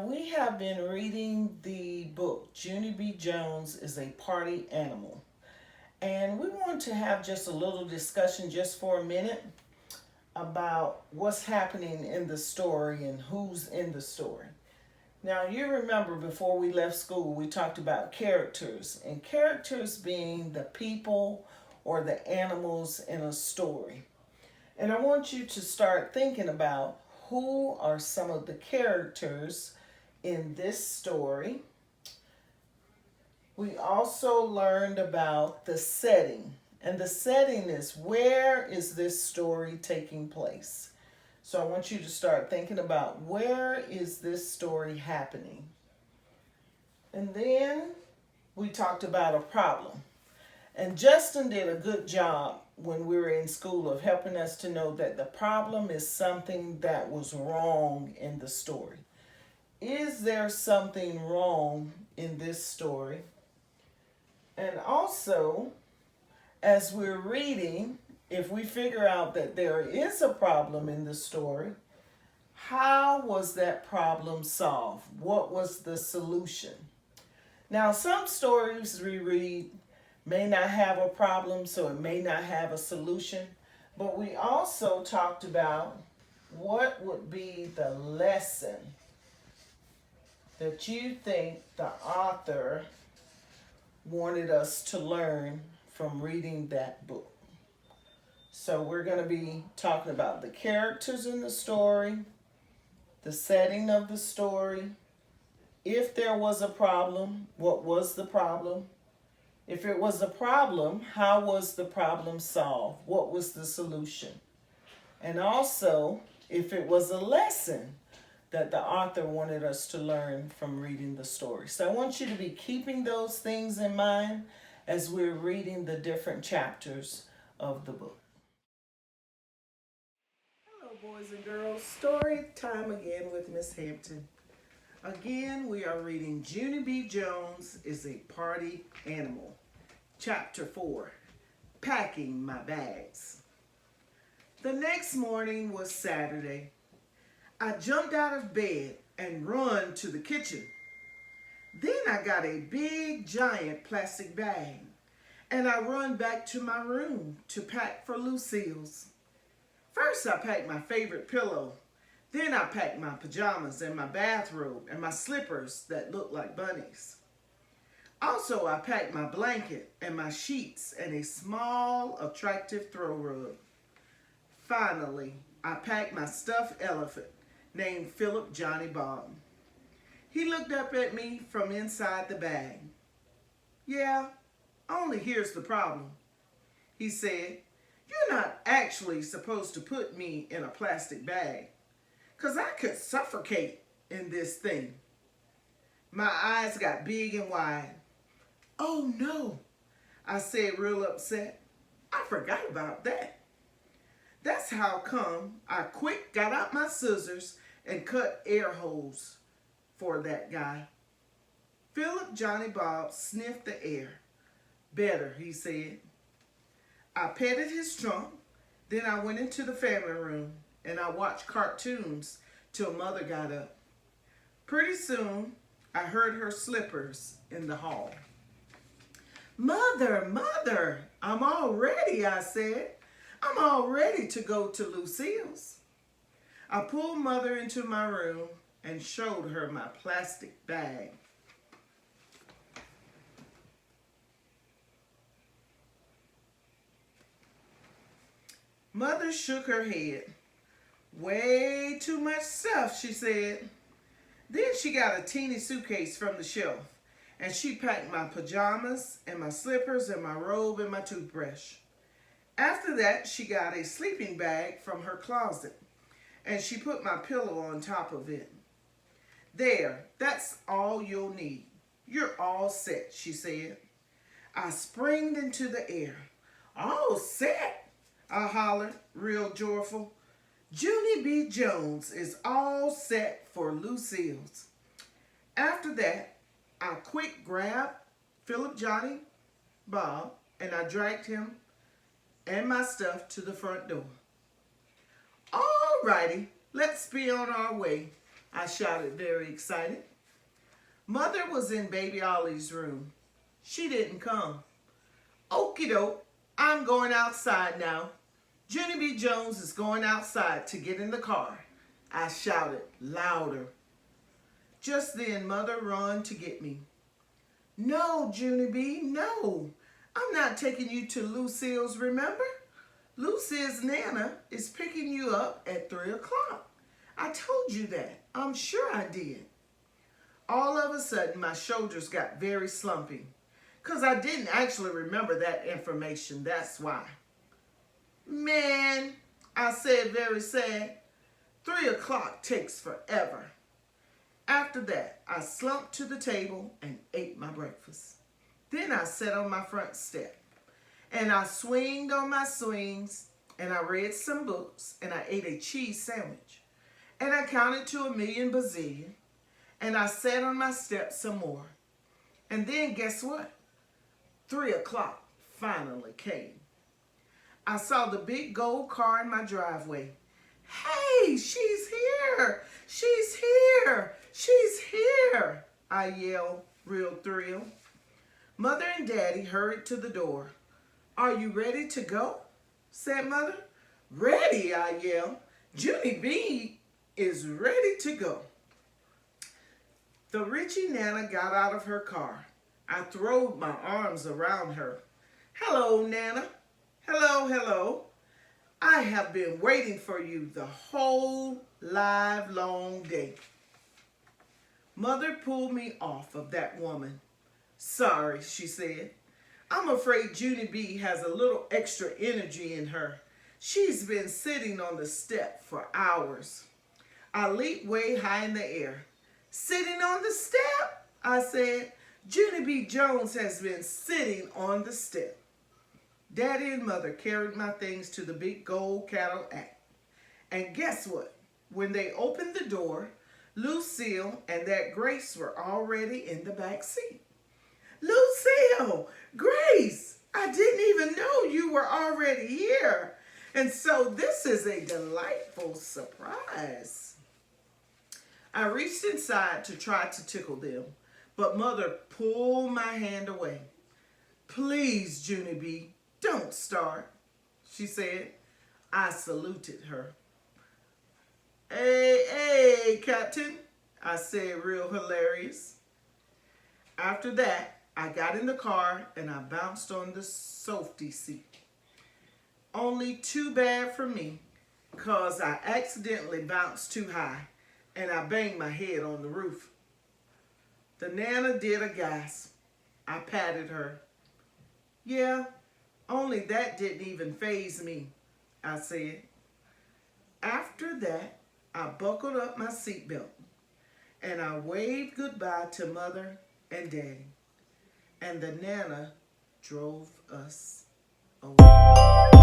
We have been reading the book Junie B. Jones is a Party Animal. And we want to have just a little discussion just for a minute about what's happening in the story and who's in the story. Now, you remember before we left school, we talked about characters, and characters being the people or the animals in a story. And I want you to start thinking about who are some of the characters in this story. We also learned about the setting, and the setting is where is this story taking place? So I want you to start thinking about where is this story happening? And then we talked about a problem. And Justin did a good job when we were in school of helping us to know that the problem is something that was wrong in the story. Is there something wrong in this story? And also, as we're reading, if we figure out that there is a problem in the story, how was that problem solved? What was the solution? Now, some stories we read may not have a problem, so it may not have a solution, but we also talked about what would be the lesson that you think the author wanted us to learn from reading that book. So we're going to be talking about the characters in the story, the setting of the story, if there was a problem, what was the problem? If it was a problem, how was the problem solved? What was the solution? And also, if it was a lesson that the author wanted us to learn from reading the story. So I want you to be keeping those things in mind as we're reading the different chapters of the book. Hello, boys and girls. Story time again with Miss Hampton. Again, we are reading Junie B. Jones is a Party Animal. Chapter 4, Packing My Bags. The next morning was Saturday. I jumped out of bed and run to the kitchen. Then I got a big giant plastic bag and I run back to my room to pack for Lucille's. First I packed my favorite pillow. Then I packed my pajamas and my bathrobe and my slippers that look like bunnies. Also, I packed my blanket and my sheets and a small, attractive throw rug. Finally, I packed my stuffed elephant named Philip Johnny Bob. He looked up at me from inside the bag. "Yeah, only here's the problem," he said. "You're not actually supposed to put me in a plastic bag, 'cause I could suffocate in this thing." My eyes got big and wide. "Oh no," I said real upset. "I forgot about that." That's how come I quick got out my scissors and cut air holes for that guy. Philip Johnny Bob sniffed the air. "Better," he said. I petted his trunk. Then I went into the family room and I watched cartoons till Mother got up. Pretty soon, I heard her slippers in the hall. "Mother, Mother, I'm all ready," I said. "I'm all ready to go to Lucille's." I pulled Mother into my room and showed her my plastic bag. Mother shook her head. "Way too much stuff," she said. Then she got a teeny suitcase from the shelf and she packed my pajamas and my slippers and my robe and my toothbrush. After that, she got a sleeping bag from her closet and she put my pillow on top of it. "There, that's all you'll need. You're all set," she said. I springed into the air. "All set?" I hollered, real joyful. Junie B. Jones is all set for Lucille's. After that, I quick grabbed Philip Johnny Bob and I dragged him and my stuff to the front door. "All righty, let's be on our way. I shouted, very excited. Mother was in baby Ollie's room. She didn't come. Okie doke, I'm going outside now. Junie B. Jones is going outside to get in the car. I shouted louder. Just then, Mother run to get me. No, Junie B, no. I'm not taking you to Lucille's, remember? Lucille's Nana is picking you up at 3 o'clock. I told you that. I'm sure I did. All of a sudden, my shoulders got very slumpy. Because I didn't actually remember that information, that's why. Man, I said very sad. 3 o'clock takes forever. After that, I slumped to the table and ate my breakfast. Then I sat on my front step. And I swinged on my swings, and I read some books, and I ate a cheese sandwich. And I counted to 1,000,000 bazillion, and I sat on my step some more. And then guess what? 3 o'clock finally came. I saw the big gold car in my driveway. Hey, she's here! She's here! She's here! I yelled, real thrilled. Mother and Daddy hurried to the door. Are you ready to go? Said Mother. Ready, I yelled. Junie B is ready to go. The Richie Nana got out of her car. I throwed my arms around her. Hello, Nana. Hello, hello. I have been waiting for you the whole live long day. Mother pulled me off of that woman. Sorry, she said. I'm afraid Junie B has a little extra energy in her. She's been sitting on the step for hours. I leaped way high in the air. Sitting on the step? I said. Junie B. Jones has been sitting on the step. Daddy and Mother carried my things to the big gold Cadillac. And guess what? When they opened the door, Lucille and that Grace were already in the back seat. Lucille! Grace! I didn't even know you were already here. And so this is a delightful surprise. I reached inside to try to tickle them, but Mother pulled my hand away. Please, Junie B, don't start, she said. I saluted her. Hey, Captain, I said, real hilarious. After that, I got in the car and I bounced on the safety seat. Only too bad for me, because I accidentally bounced too high and I banged my head on the roof. The Nana did a gasp. I patted her. Yeah, only that didn't even faze me, I said. After that, I buckled up my seatbelt and I waved goodbye to Mother and Daddy. And the Nana drove us away.